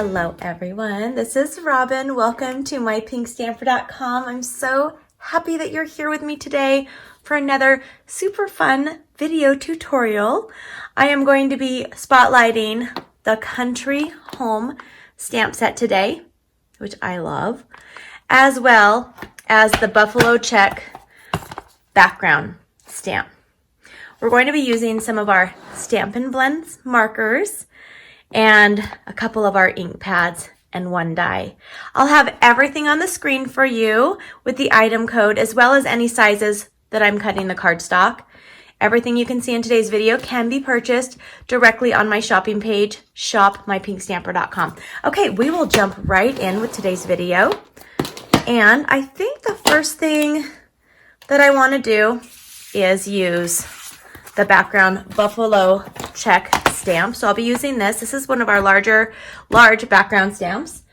Hello everyone, this is Robyn. Welcome to mypinkstamper.com. I'm so happy that you're here with me today for another super fun video tutorial. I am going to be spotlighting the Country Home stamp set today, which I love, as well as the Buffalo Check background stamp. We're going to be using some of our Stampin' Blends markers and a couple of our ink pads and one die. I'll have everything on the screen for you with the item code as well as any sizes that I'm cutting the cardstock. Everything you can see in today's video can be purchased directly on my shopping page, shop.mypinkstamper.com. Okay, we will jump right in with today's video. And I think the first thing that I want to do is use the background Buffalo Check stamp. So I'll be using this. This is one of our large background stamps.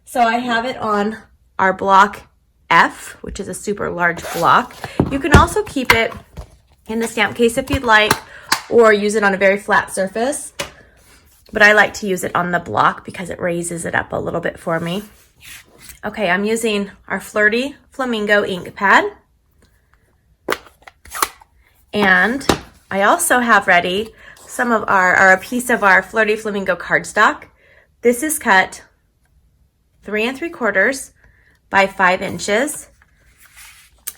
So I have it on our block F, which is a super large block. You can also keep it in the stamp case if you'd like, or use it on a very flat surface. But I like to use it on the block because it raises it up a little bit for me. Okay, I'm using our Flirty Flamingo ink pad. And I also have ready some of a piece of our Flirty Flamingo cardstock. This is cut 3 3/4 by 5 inches.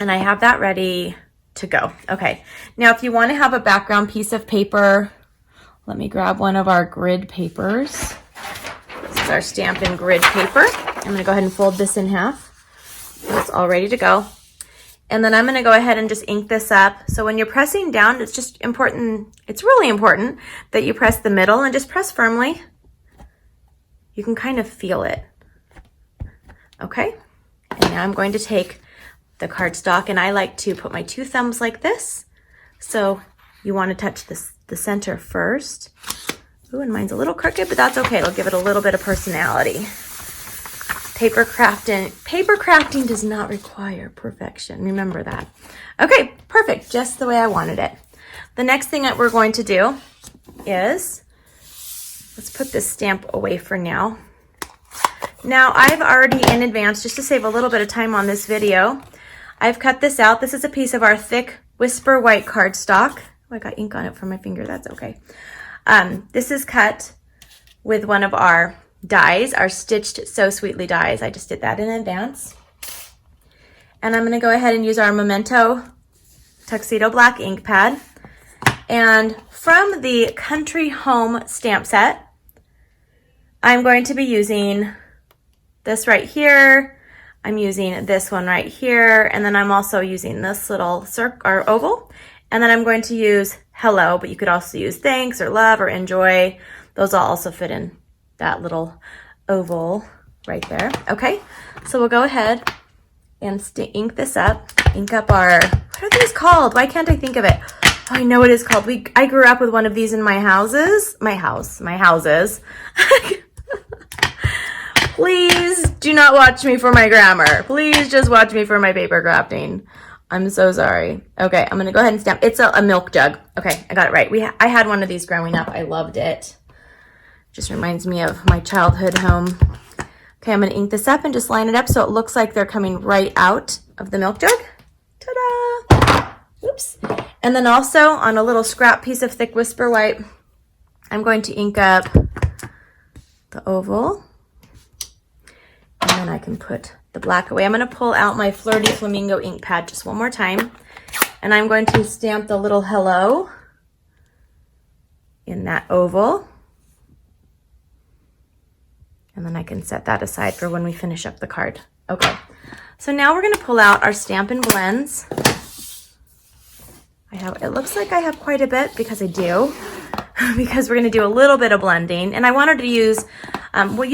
And I have that ready to go. Okay, now if you want to have a background piece of paper, let me grab one of our grid papers. This is our Stampin' Grid paper. I'm going to go ahead and fold this in half. It's all ready to go. And then I'm going to go ahead and just ink this up. So when you're pressing down, it's just important, it's really important that you press the middle and just press firmly. You can kind of feel it. Okay, and now I'm going to take the cardstock, and I like to put my 2 thumbs like this. So you want to touch the center first. Ooh, and mine's a little crooked, but that's okay. It'll give it a little bit of personality. Paper crafting does not require perfection. Remember that. Okay, perfect. Just the way I wanted it. The next thing that we're going to do is, let's put this stamp away for now. Now, I've already in advance, just to save a little bit of time on this video, I've cut this out. This is a piece of our thick Whisper White cardstock. Oh, I got ink on it from my finger. That's okay. This is cut with one of our dies, our Stitched So Sweetly dies. I just did that in advance. And I'm going to go ahead and use our Memento Tuxedo Black ink pad. And from the Country Home stamp set, I'm going to be using this right here. I'm using this one right here. And then I'm also using this little circle or oval. And then I'm going to use hello, but you could also use thanks or love or enjoy. Those all also fit in that little oval right there. Okay, so we'll go ahead and ink this up. Ink up our, what are these called? Why can't I think of it? Oh, I know what it's called. I grew up with one of these in my houses. My houses. Please do not watch me for my grammar. Please just watch me for my paper crafting. I'm so sorry. Okay, I'm gonna go ahead and stamp. It's a milk jug. Okay, I got it right. I had one of these growing up. I loved it. Just reminds me of my childhood home. Okay, I'm going to ink this up and just line it up so it looks like they're coming right out of the milk jug. Ta-da! Oops. And then also on a little scrap piece of thick Whisper White, I'm going to ink up the oval. And then I can put the black away. I'm going to pull out my Flirty Flamingo ink pad just one more time. And I'm going to stamp the little hello in that oval. And then I can set that aside for when we finish up the card. Okay, so now we're going to pull out our Stampin' Blends. It looks like I have quite a bit because I do, because we're going to do a little bit of blending. And I wanted to use,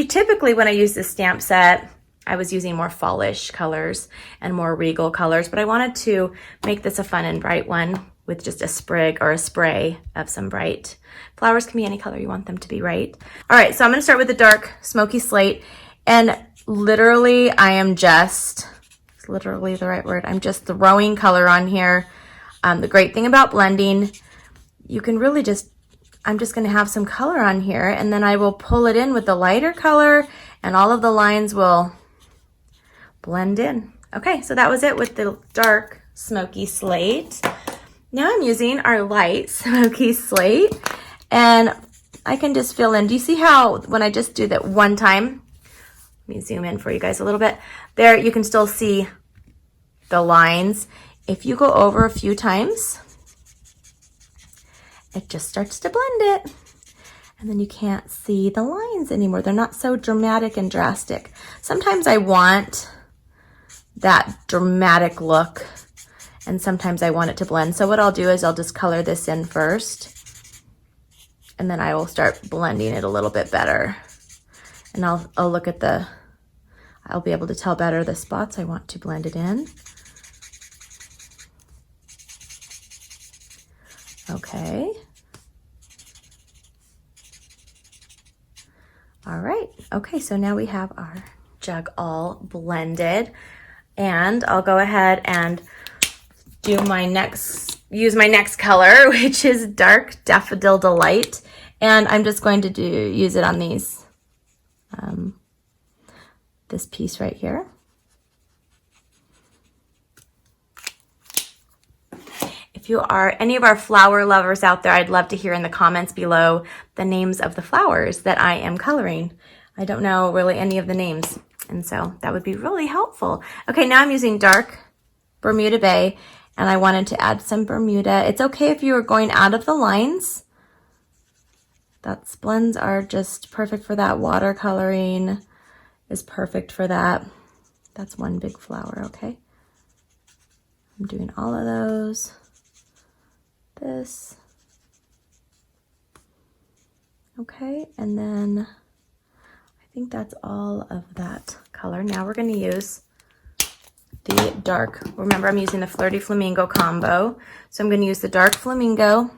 typically when I use this stamp set, I was using more fallish colors and more regal colors, but I wanted to make this a fun and bright one with just a sprig or a spray of some bright flowers. Can be any color you want them to be, right? All right, so I'm going to start with the dark smoky slate. And literally, it's literally the right word. I'm just throwing color on here. The great thing about blending, you can really just I'm just gonna have some color on here, and then I will pull it in with the lighter color, and all of the lines will blend in. Okay, so that was it with the dark smoky slate. Now I'm using our light smoky slate, and I can just fill in. Do you see how when I just do that one time, let me zoom in for you guys a little bit. There, you can still see the lines. If you go over a few times, it just starts to blend it. And then you can't see the lines anymore. They're not so dramatic and drastic. Sometimes I want that dramatic look, and sometimes I want it to blend. So what I'll do is I'll just color this in first, and then I will start blending it a little bit better. And I'll look at I'll be able to tell better the spots I want to blend it in. Okay. All right. Okay, so now we have our jug all blended, and I'll go ahead and use my next color, which is Dark Daffodil Delight, and I'm just going to use it on these, this piece right here. If you are any of our flower lovers out there, I'd love to hear in the comments below the names of the flowers that I am coloring. I don't know really any of the names, and so that would be really helpful. Okay, now I'm using Dark Bermuda Bay, and I wanted to add some Bermuda. It's okay if you are going out of the lines. That blends are just perfect for that. Watercoloring is perfect for that. That's one big flower, okay? I'm doing all of those. This. Okay, and then I think that's all of that color. Now we're going to use the dark. Remember, I'm using the Flirty Flamingo combo. So I'm going to use the dark flamingo,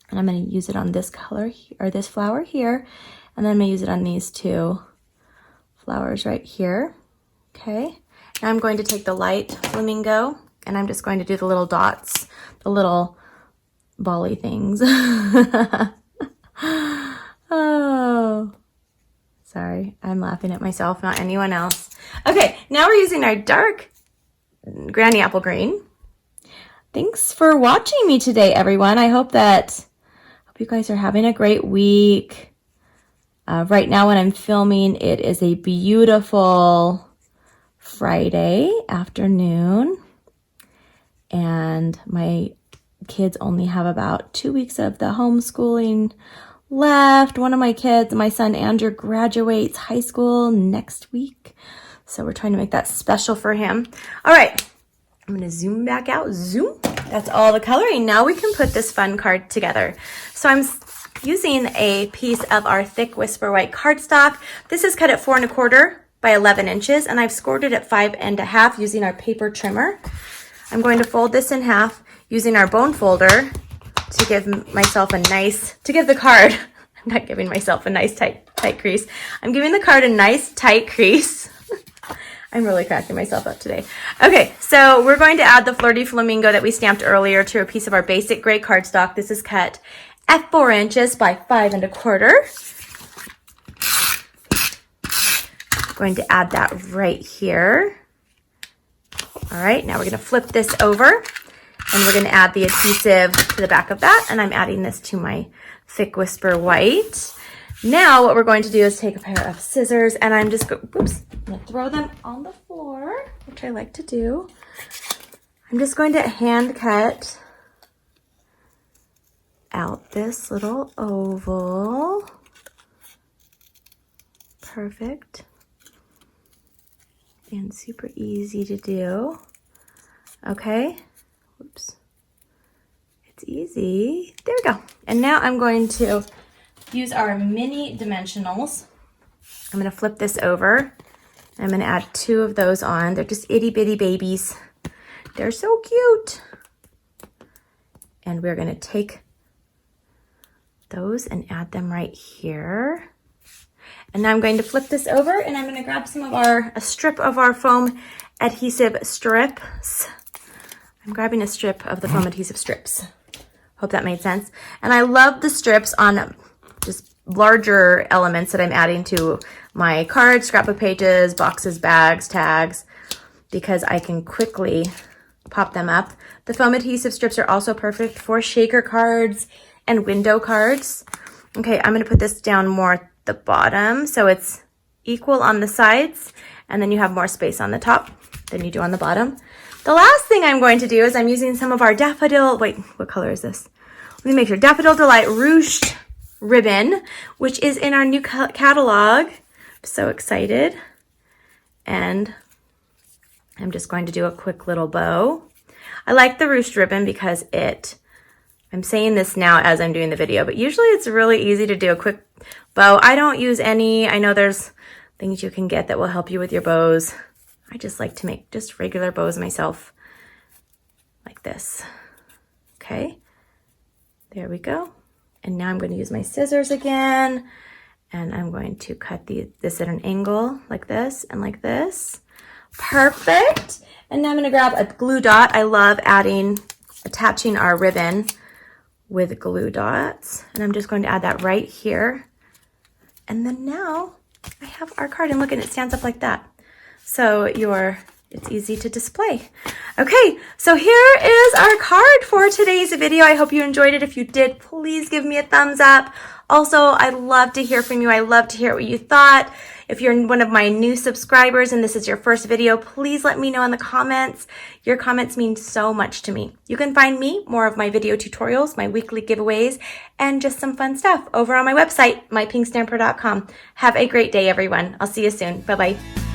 and I'm going to use it on this color or this flower here, and then I'm going to use it on these two flowers right here. Okay, now I'm going to take the light flamingo, and I'm just going to do the little dots, the little bally things. Oh, sorry, I'm laughing at myself, not anyone else. Okay, now we're using our dark Granny Apple Green. Thanks for watching me today, everyone. I hope you guys are having a great week. Right now when I'm filming, it is a beautiful Friday afternoon, and my kids only have about 2 weeks of the homeschooling left. One of my kids, my son Andrew, graduates high school next week, so we're trying to make that special for him. All right, I'm going to zoom back out. Zoom. That's all the coloring. Now we can put this fun card together. So I'm using a piece of our thick Whisper White cardstock. This is cut at 4 1/4 by 11 inches, and I've scored it at 5 1/2 using our paper trimmer. I'm going to fold this in half using our bone folder to give myself a nice, to give the card, I'm not giving myself a nice tight crease. I'm giving the card a nice tight crease. I'm really cracking myself up today. Okay, so we're going to add the Flirty Flamingo that we stamped earlier to a piece of our basic gray cardstock. This is cut at 4 inches by 5 1/4. I'm going to add that right here. All right, now we're going to flip this over, and we're going to add the adhesive to the back of that, and I'm adding this to my thick Whisper White. Now what we're going to do is take a pair of scissors, and I'm just going to throw them on the floor, which I like to do. I'm just going to hand cut out this little oval. Perfect. And super easy to do. Okay. Oops. It's easy. There we go. And now I'm going to use our mini dimensionals. I'm going to flip this over. I'm going to add 2 of those on. They're just itty bitty babies. They're so cute. And we're going to take those and add them right here. And now I'm going to flip this over, and I'm going to grab a strip of our foam adhesive strips. I'm grabbing a strip of the foam adhesive strips. Hope that made sense. And I love the strips on just larger elements that I'm adding to my cards, scrapbook pages, boxes, bags, tags, because I can quickly pop them up. The foam adhesive strips are also perfect for shaker cards and window cards. Okay, I'm going to put this down more at the bottom so it's equal on the sides, and then you have more space on the top than you do on the bottom. The last thing I'm going to do is I'm using some of our Daffodil, wait, what color is this? Let me make sure. Daffodil Delight Ruched ribbon, which is in our new catalog. I'm so excited. And I'm just going to do a quick little bow. I like the ruched ribbon because I'm saying this now as I'm doing the video, but usually it's really easy to do a quick bow. I don't use any. I know there's things you can get that will help you with your bows. I just like to make just regular bows myself, like this. Okay, there we go. And now I'm going to use my scissors again, and I'm going to cut this at an angle like this and like this. Perfect. And now I'm going to grab a glue dot. I love attaching our ribbon with glue dots. And I'm just going to add that right here. And then now I have our card, and look, and it stands up like that. So it's easy to display. Okay, so here is our card for today's video. I hope you enjoyed it. If you did, please give me a thumbs up. Also, I'd love to hear from you. I love to hear what you thought. If you're one of my new subscribers and this is your first video, please let me know in the comments. Your comments mean so much to me. You can find me, more of my video tutorials, my weekly giveaways, and just some fun stuff over on my website, mypinkstamper.com. Have a great day, everyone. I'll see you soon. Bye-bye.